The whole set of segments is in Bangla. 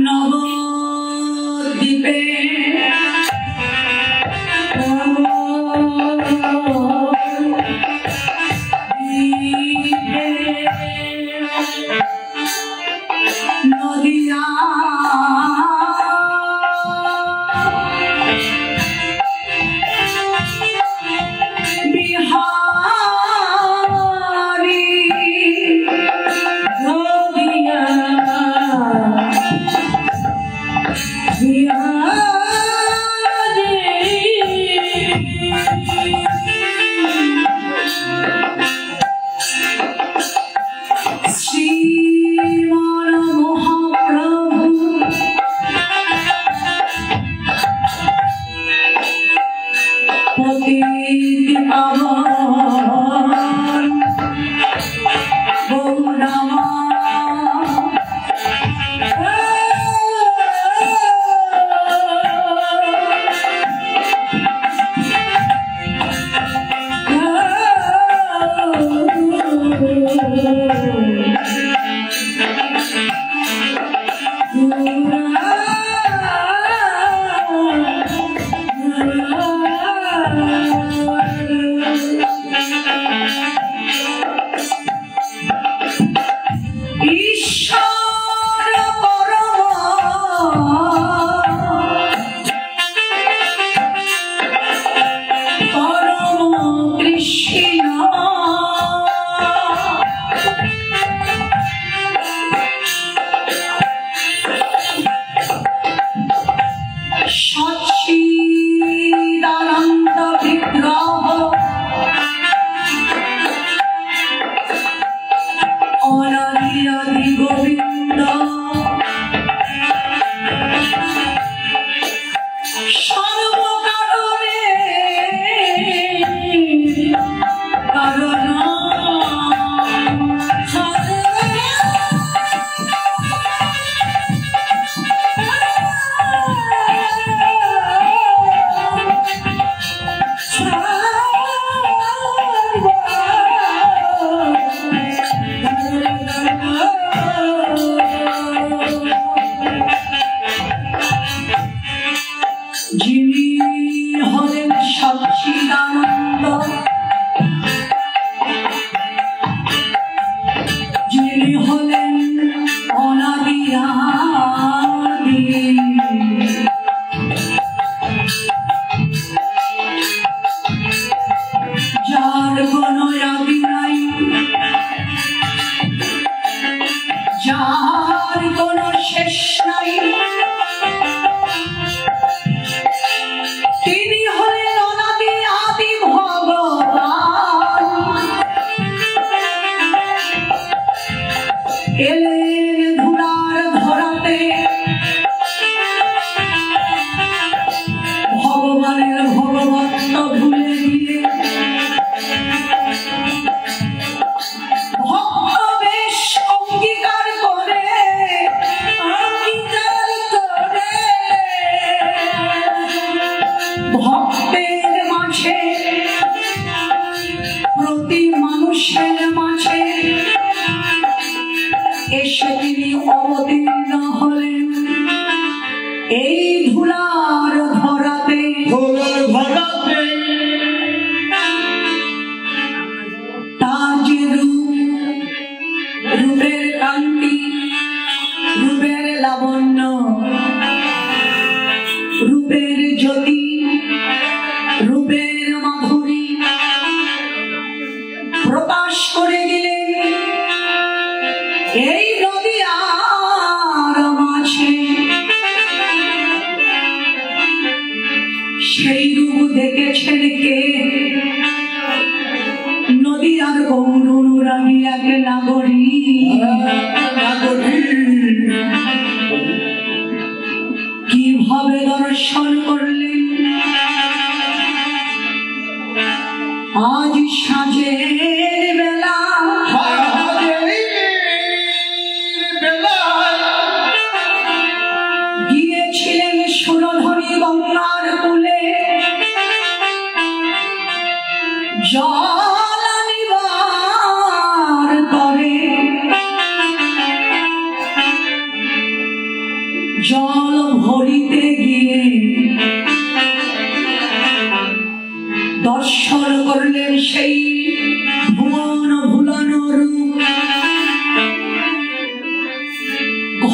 নবদ্বীপে নদিয়া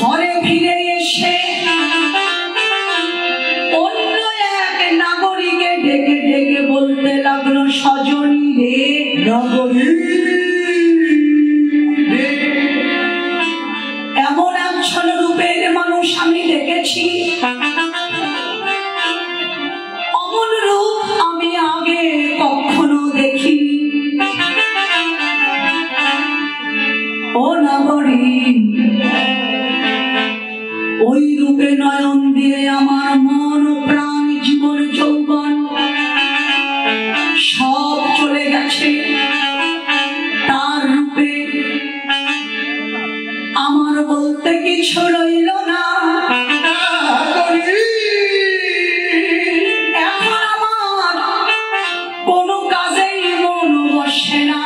ঘরে ফিরে এসে অন্য এক নাগরিকে ডেকে ডেকে বলতে লাগলো, সজনী রে, নাগরী এমন আচ্ছন্ন রূপের মানুষ আমি দেখেছি, অমন রূপ আমি আগে কখনো দেখিনি। ও নাগরী, ওই রূপে নয়ন দিয়ে আমার মন প্রাণ জীবন যৌবন সব চলে গেছে। তার রূপে আমার বলতে কিছু রইল না। এখন আমার কোনো কাজেই মন বসে না,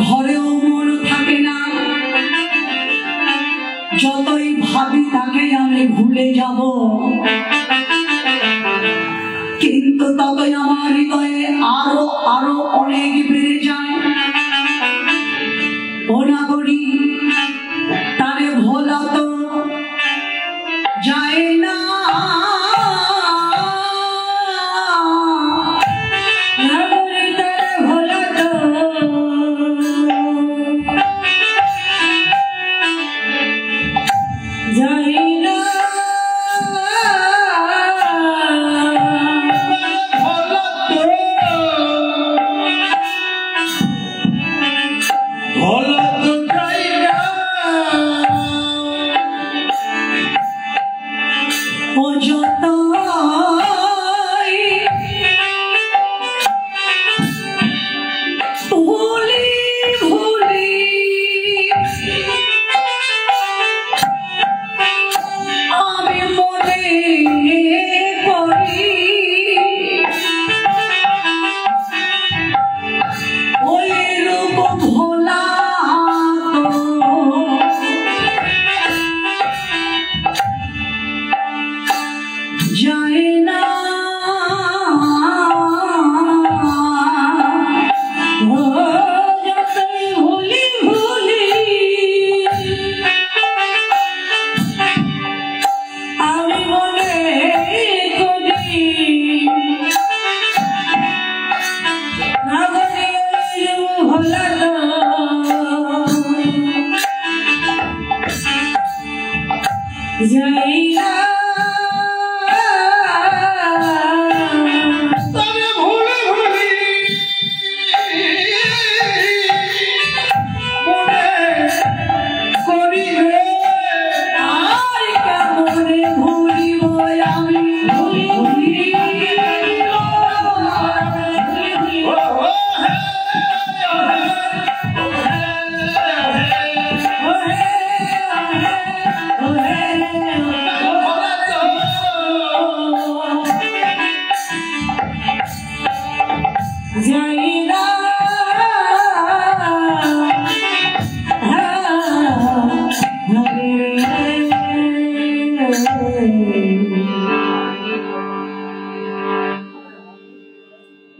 ঘরেও মন থাকে না। যতই ভাবি তাকে আমি ভুলে যাব, কিন্তু ততই আমার হৃদয়ে আরো আরো অনেক বেড়ে যায়। ও নাগরী, তারে ভোলা তো যায় না। নাগরী, তারে ভোলা তো যায় না।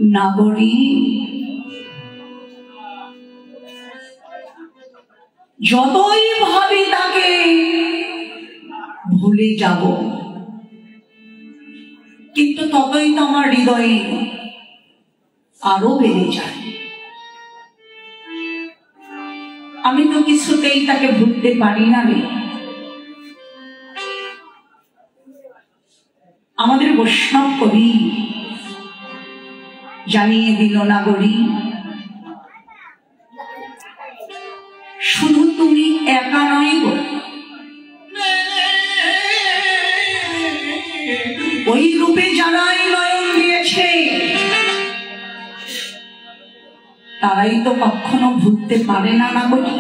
নাগরী, যতই ভাবি তাকে ভুলে যাব, কিন্তু ততই তো আমার হৃদয়ে আরো বেড়ে যায়। আমি তো কিছুতেই তাকে ভুলতে পারি না রে। আমাদের বৈষ্ণব কবি জানিয়ে দিল, নাগরী, শুধু তুমি একা নয় গো, ওই রূপে যারাই নয়ন দিয়েছে তারাই তো কখনো ভুলতে পারে না। নাগরী,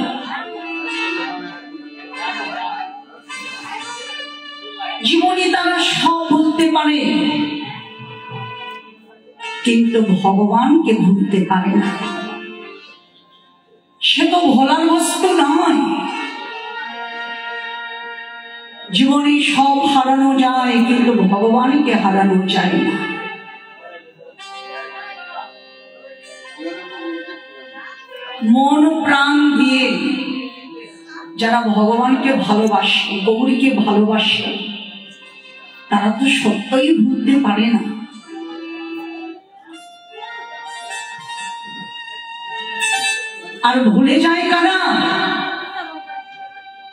জীবনে তারা সব ভুলতে পারে, কিন্তু ভগবানকে ভুলতে পারে না। সে তো ভোলার বস্তু নয়। জীবনে সব হারানো যায়, কিন্তু ভগবানকে হারানো যায় না। মন প্রাণ দিয়ে যারা ভগবানকে ভালোবাসে, গৌরীকে ভালোবাসে, তারা তো সত্যই ভুলতে পারে না। আর ভুলে যায় কারা?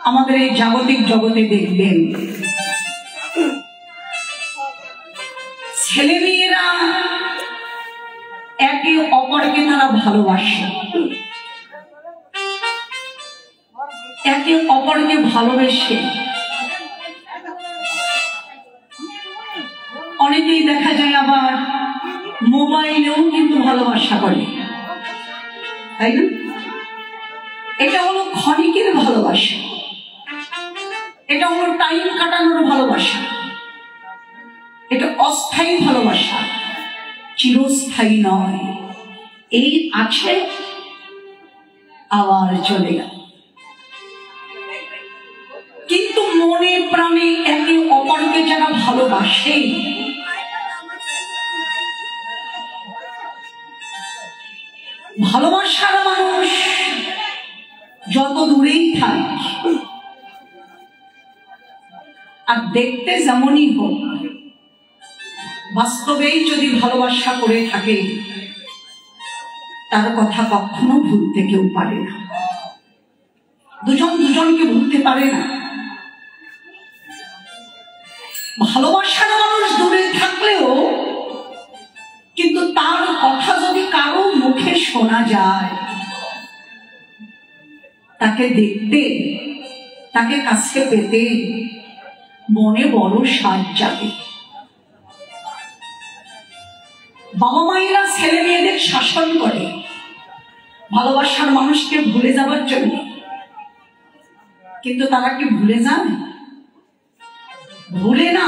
আমাদের এই জাগতিক জগতে দেখবেন ছেলে মেয়েরা একে অপরকে তারা ভালোবাসে, একে অপরকে ভালোবেসে অনেকেই দেখা যায় আবার মোবাইলেও কিন্তু ভালোবাসা করে, তাই না? এটা হলো ক্ষণিকের ভালোবাসা, এটা হলো টাইম কাটানোর ভালোবাসা, এটা অস্থায়ী ভালোবাসা, চিরস্থায়ী নয়। এই আছে আবার চলে গেল। কিন্তু মনে প্রাণে একে অপরকে যারা ভালোবাসে, ভালোবাসার মানুষ যত দূরেই থাক আর দেখতে যেমনই হোক, বাস্তবেই যদি ভালোবাসা করে থাকে তার কথা কখনো ভুলতে কেউ পারে না। দুজন দুজনকে ভুলতে পারে না। ভালোবাসার মানুষ দূরে থাকলেও কিন্তু তার কথা যদি কারো মুখে শোনা যায়, তাকে দেখতে, তাকে কাছে পেতে মনে বড় স্বাদ জাগে। বাবা মায়েরা ছেলে মেয়েদের শাসন করে ভালোবাসার মানুষকে ভুলে যাওয়ার জন্য, কিন্তু তারা কি ভুলে যায়? ভুলে না।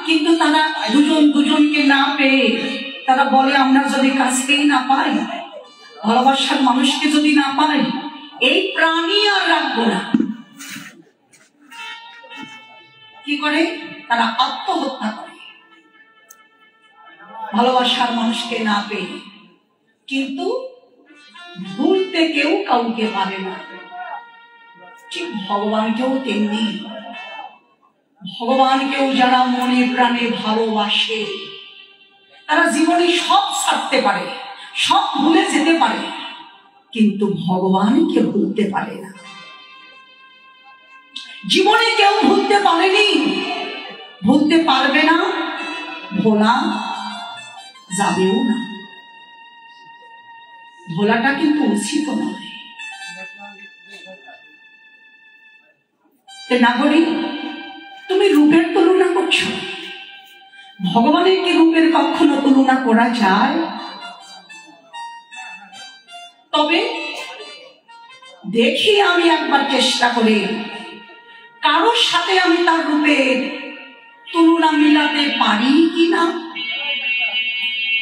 কিন্তু তারা দুজন দুজনকে না পেয়ে তারা বলে আমরা যদি কাছেই না পাই, ভালোবাসার মানুষকে যদি না পাই, এই প্রাণী আর রাখবো না। কি করে? তারা আত্মহত্যা করে ভালোবাসার মানুষকে না পেয়ে। কিন্তু ভুলতে কেউ কাউকে পারে না। ঠিক ভগবানকেও তেমনি। ভগবানকেও যারা মনে প্রাণে ভালোবাসে তারা জীবনে সব ছাড়তে পারে, সব ভুলে যেতে পারে, কিন্তু ভগবানকে ভুলতে পারে না। জীবনে কেউ ভুলতে পারেনি, ভুলতে পারবে না, ভোলা যাবেও না। ভোলাটা কিন্তু উচিত নয়। নাগরিক, তুমি রূপের তুলনা করছো, ভগবানের কি রূপের কখনো তুলনা করা যায়? তবে দেখি আমি একবার চেষ্টা করে কারোর সাথে আমি তার রূপের তুলনা মিলাতে পারি কিনা।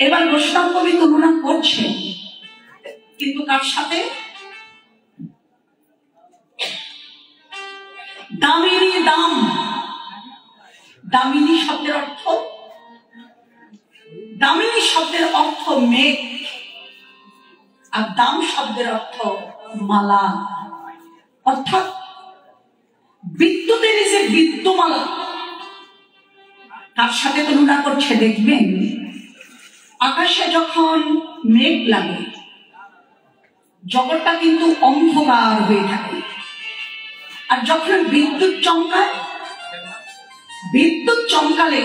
এবার বৈষ্ণব কবি তুলনা করছে, কিন্তু কার সাথে? দামিনী দাম। দামিনী শব্দের অর্থ, দামিনী শব্দের অর্থ মেঘ, আর দাম শব্দের অর্থ মালা। অর্থাৎ বিদ্যুতের যে বিদ্যুমালা, তার সাথে তুলনা করছে। দেখবেন আকাশে যখন মেঘ লাগে জগৎটা কিন্তু অন্ধকার হয়ে থাকে, আর যখন বিদ্যুৎ চমকায়, বিদ্যুৎ চমকালে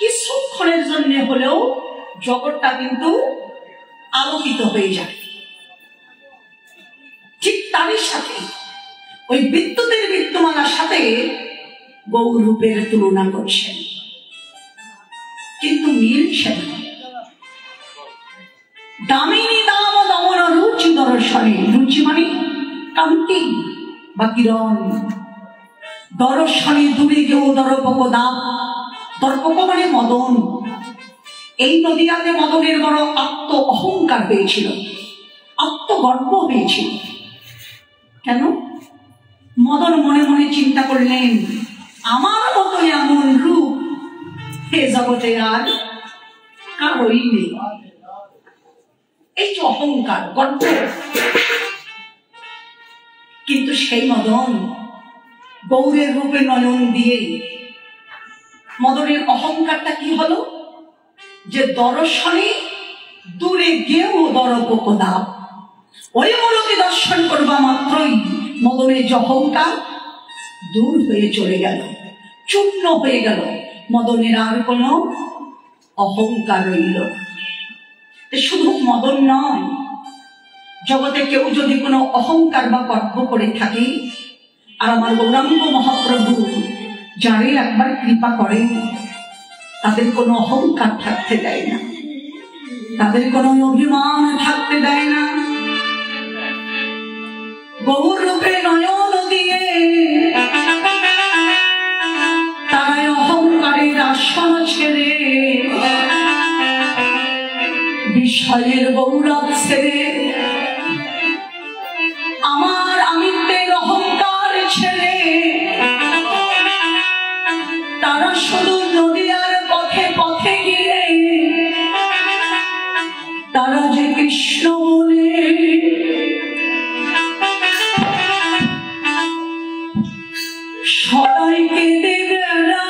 কিছুক্ষণের জন্য হলেও জগৎটা কিন্তু আলোকিত হয়ে যায়। ঠিক তারই সাথে ওই বিদ্যুতের বিদ্যমালার সাথে গৌর রূপের তুলনা করছেন, কিন্তু মিলছে না। দামিনী দাম দমন রুচি দর্শনে। রুচি মানে কান্তি বা কিরণ। দর্শনে দূরে কেউ দর্পক দাম। দর্পক মানে মদন। এই নদীয়াতে মদনের বড় আত্ম অহংকার পেয়েছিল, আত্মগর্ব পেয়েছিল। কেন? মদন মনে মনে চিন্তা করলেন, আমার মতো এমন রূপ এ জগতে আর কারোই নেই। এই যে অহংকার, গর্ব, কিন্তু সেই মদন গৌরের রূপে নয়ন দিয়ে মদনের অহংকারটা কি হলো, যে দর্শনে দূরে গিয়েও দরপকদা, ওই মূরতি দর্শন করবা মাত্রই মদনের যে অহংকার দূর হয়ে চলে গেল, চূর্ণ হয়ে গেল, মদনের আর কোনো অহংকার রইল। শুধু মদন নয়, জগতে কেউ যদি কোনো অহংকার বা গর্ব করে থাকে, আর আমার গৌরাঙ্গ মহাপ্রভু যারে একবার কৃপা করে তাদের কোনো অহংকার থাকতে দেয় না, তাদের কোনো অভিমান থাকতে দেয় না। গৌর রূপে নয়ন দিয়ে তারা অহংকারের আসন ছেড়ে, বিষয়ের গৌরব ছেড়ে, আমার আমিত্বের অহংকার ছেড়ে তারা শুধু নদীয়ার পথে পথে গিয়ে তারা যে কৃষ্ণ বলে সবাইকে দেবে না।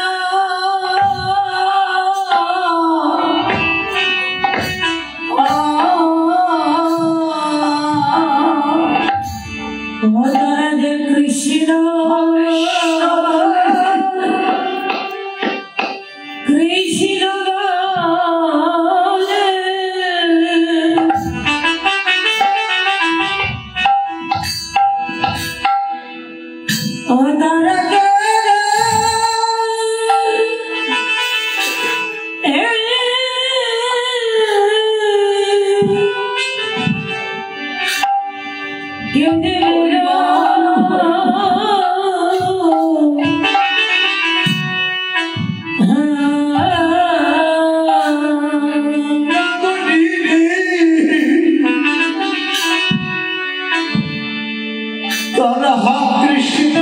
কৃষ্ণ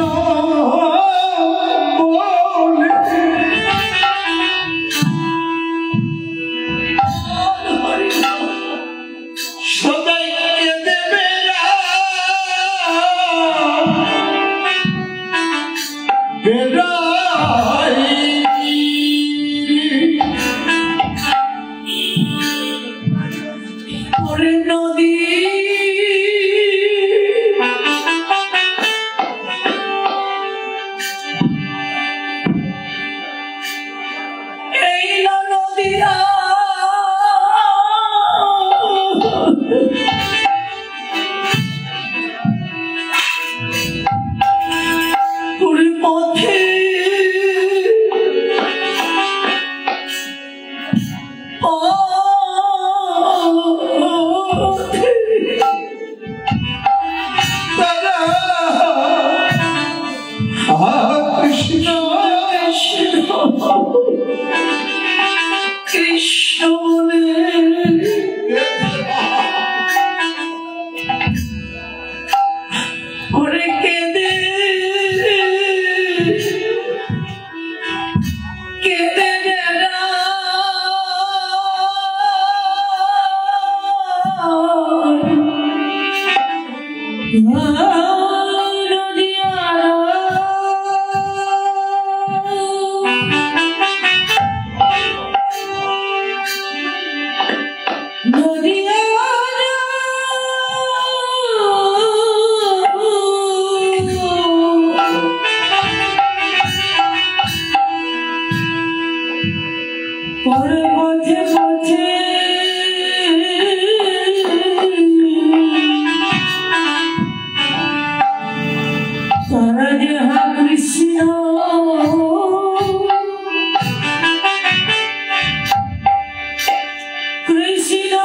কৃষ্ণ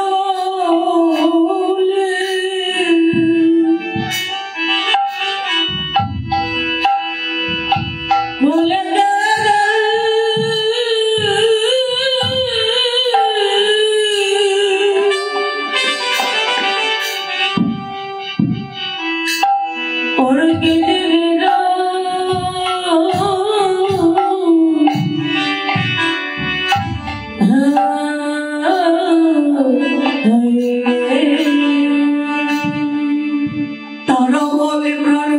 তারা বলে প্রাণ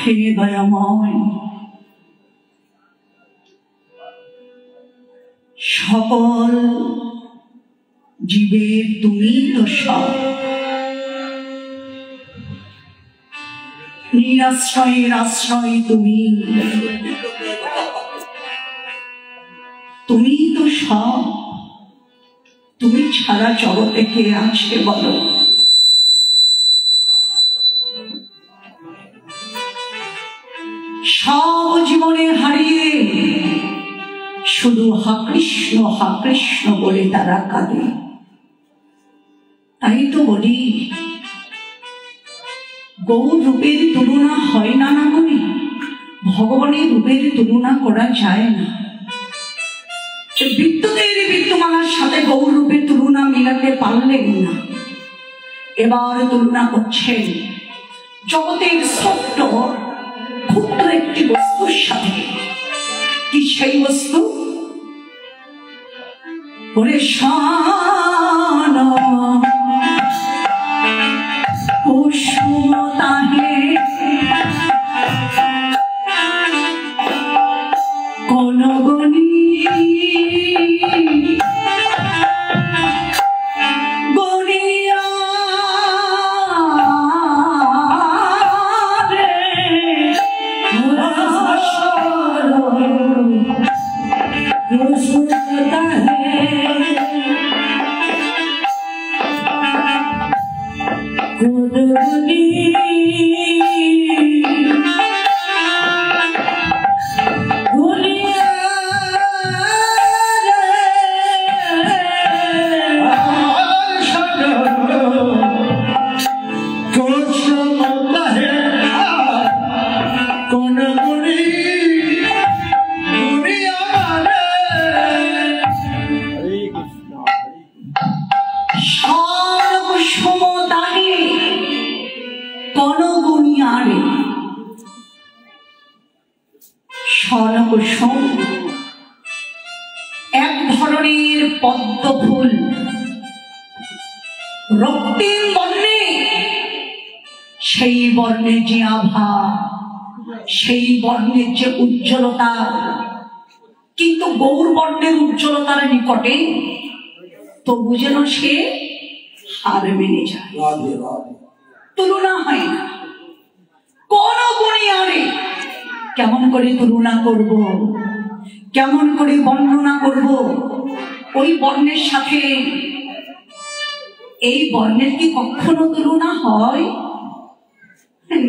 হে দয়াময়, সকল জীবের তুমি তো সব, নিরাশ্রয়ের আশ্রয় তুমি, তুমি তো সব। তুমি ছাড়া জগতে কে আছে বলো? সব জীবনে হারিয়ে শুধু হা কৃষ্ণ বলে তারা কাঁদে। তাই তো বলি, গৌর রূপের তুলনা হয় না না বলি, ভগবানের রূপের তুলনা করা যায় না। বিদ্যুতের বিদ্যমানার সাথে গৌর রূপের তুলনা মিলাতে পারলেন না। এবার তুলনা করছেন জগতের ছোট্ট ক্ষুদ্র একটি বস্তুর সাথে। কি সেই বস্তু? ওরে শান কুসুমতাহে কোন গনি গনিয়া স্বর্ণকুসুম এক ধরনের পদ্ম ফুল, রক্তিম বর্ণে। সেই বর্ণের যে আভা, সেই বর্ণের যে উজ্জ্বলতা, কিন্তু গৌর বর্ণের উজ্জ্বলতার নিকটে তবু যেন সে হার মেনে যায়, তুলনা হয় না। কোন গুণী আরে কেমন করে তুলনা করব, কেমন করে বর্ণনা করব? ওই বর্ণের সাথে এই বর্ণের কি কখনো তুলনা হয়?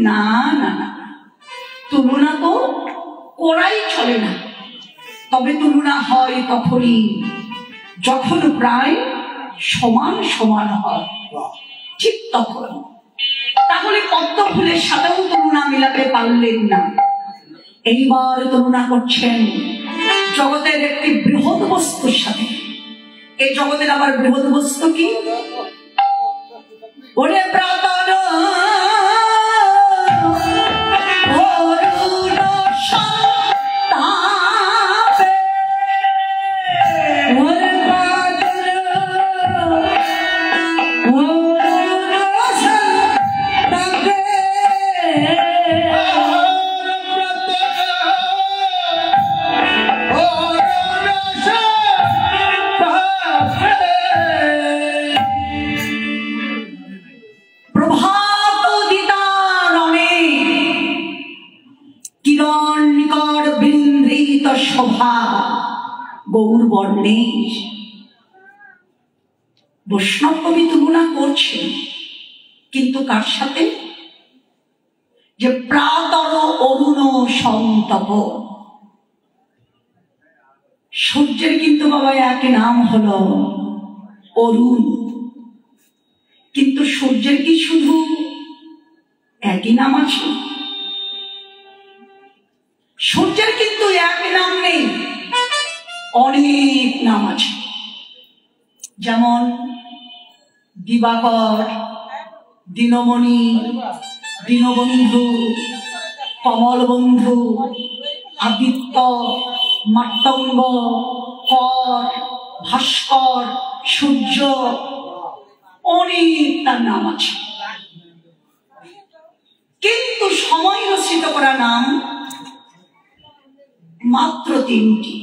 না না, তুলনা তো করাই চলে না। তবে তুলনা হয় তখনই যখন প্রায় সমান সমান হয়। ঠিক তখন। তাহলে পদ্ম ফুলের সাথেও তুলনা মিলাতে পারলেন না। এইবার তুলনা করছেন জগতের একটি বৃহৎ বস্তুর সাথে। এই জগতের আবার বৃহৎ বস্তু কি? ওরে প্রাতর শোভা গৌর বর্ণের। বৈষ্ণব কবি তুলনা করছেন, কিন্তু কার সাথে? যে প্রাতর অরুণ সন্তপ। সূর্যের কিন্তু বাবা এক নাম হলো অরুণ, কিন্তু সূর্যের কি শুধু একই নাম আছে? সূর্যের কিন্তু এক নাম নেই, অনেক নাম আছে। যেমন দিবাকর, দীনমণি, দীনবন্ধু, কমলবন্ধু, আদিত্য, মাতঙ্গ, কর, ভাস্কর, সূর্য, অনেক তার নাম আছে। কিন্তু সময় রচিত করা নাম মাত্র তিনটি।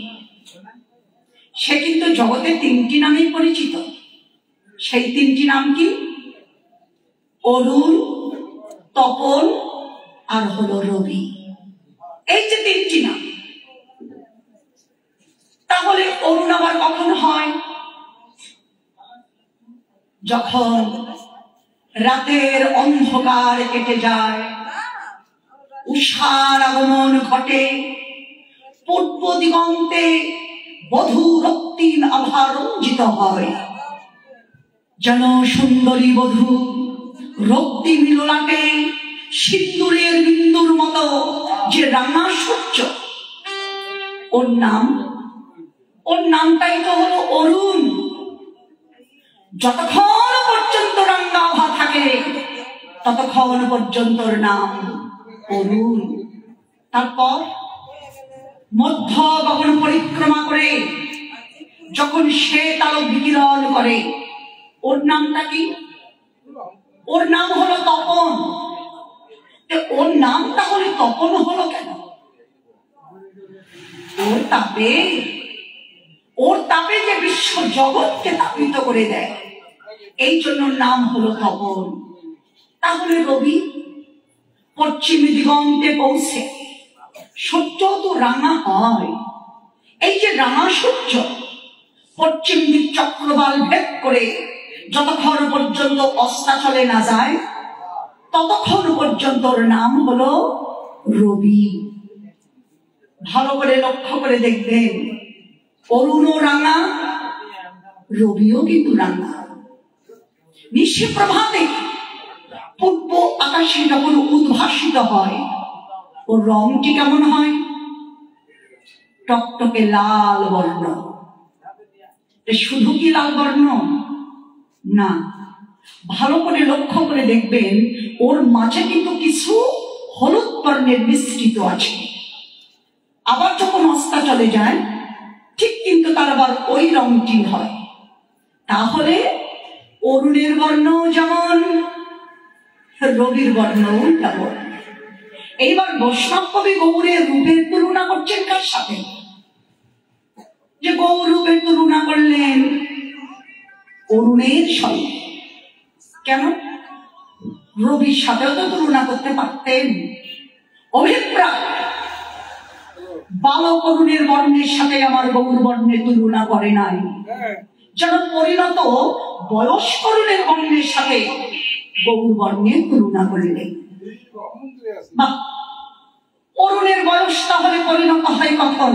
সে কিন্তু জগতে তিনটি নামেই পরিচিত। সেই তিনটি নাম কি? অরুণ, তপন আর হলো রবি। এই যে তিনটি নাম। তাহলে অরুণ আবার কখন হয়? যখন রাতের অন্ধকার কেটে যায়, উষার আগমন ঘটে, পূর্ব দিগন্তে বধূ রক্তিম আভা রঞ্জিত হয়, যেন সুন্দরী বধূ রক্তিম লোলাটে সিন্দুরের বিন্দুর মতো যে রাঙা সূর্য। ওর নামটাই তো হলো অরুণ। যতক্ষণ পর্যন্ত রাঙা আভা থাকে ততক্ষণ পর্যন্ত ওর নাম অরুণ। তারপর মধ্য গগন পরিক্রমা করে যখন সে তালক বিকিরণ করে, ওর নামটা কি? ওর নাম হলো তপন। ওর নাম তাহলে তপন হলো কেন? ওর তাপে যে বিশ্ব জগৎকে তাপিত করে দেয়, এই জন্য নাম হলো তপন। তাহলে রবি পশ্চিম দিগন্তে পৌঁছে সূর্য তো রাঙা হয়। এই যে রাঙা সূর্য পশ্চিম দিক চক্রবাল ভেদ করে যতক্ষণ পর্যন্ত অস্তাচলে না যায় ততক্ষণ পর্যন্ত ওর নাম হলো রবি। ভালো করে লক্ষ্য করে দেখবেন, অরুণও রাঙা, রবিও কিন্তু রাঙা। নিশি প্রভাতে পূর্ব আকাশে যখন উদ্ভাসিত হয়, ওর রংটি কেমন হয়? টকটকে লাল বর্ণ। শুধু কি লাল বর্ণ না, ভালো করে লক্ষ্য করে দেখবেন ওর মাঝে কিন্তু কিছু হলুদ বর্ণের মিশ্রিত আছে। আবার যখন অস্তা চলে যায় ঠিক কিন্তু তার আবার ওই রংটি হয়। তাহলে অরুণের বর্ণ যেমন, রবির বর্ণও তেমন। এইবার বৈষ্ণব কবি গৌরের রূপের তুলনা করছেন কার সাথে? যে গৌর রূপের তুলনা করলেন অরুণের সঙ্গে। কেন? রবির সাথেও তো তুলনা করতে পারতেন। অভিপ্রায় বালক অরুণের বর্ণের সাথে আমার গৌর বর্ণের তুলনা করে নাই, যেন পরিণত বয়স্ক অরুণের বর্ণের সাথে গৌর বর্ণের তুলনা করলেন। অরুণের বয়স তাহলে পরিণত হয় কখন?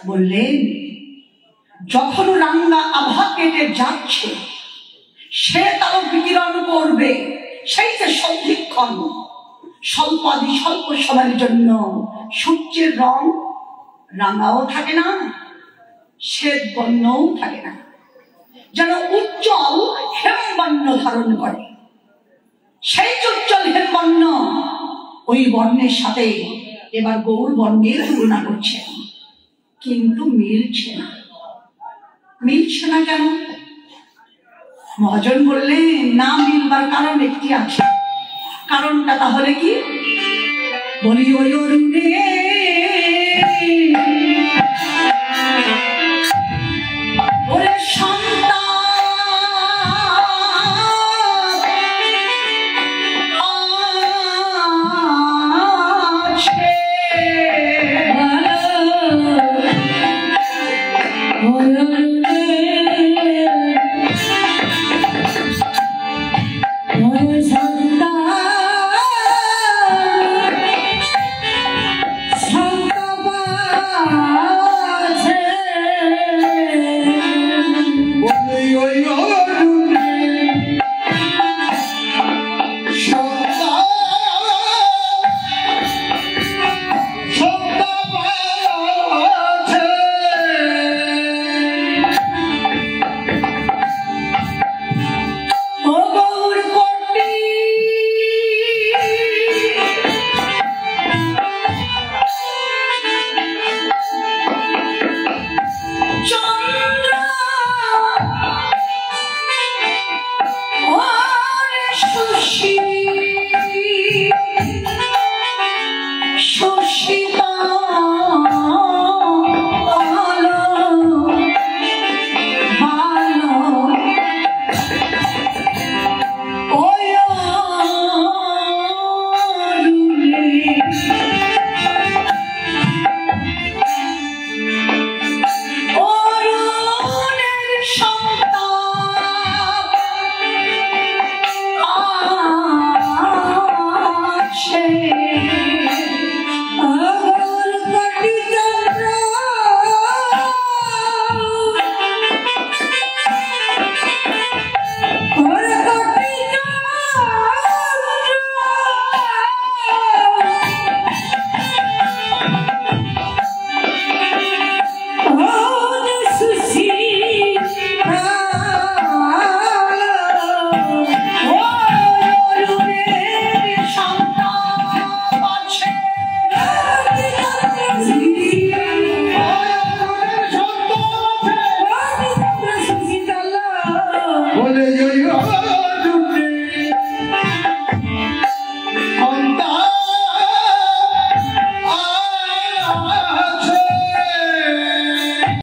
বললেন যখন রাঙ্গা আভা কেটে যাচ্ছে, সে তার বিকিরণ করবে, সেই যে সন্ধিক্ষণ। স্বল্পাদি স্বল্প সময়ের জন্য সূর্যের রং রাঙাও থাকে না, শ্বেত বর্ণও থাকে না, যেন উজ্জ্বল হেমবর্ণ ধারণ করে। সেই উজ্জ্বল হেমবর্ণ ওই বর্ণের সাথে এবার গৌর বর্ণের তুলনা করছে, কিন্তু মিলছে না। মিলছে না কেন? মহাজন বললেন, না মিলবার কারণ একটি আছে। কারণটা তাহলে কি? বলি ওই অরুণে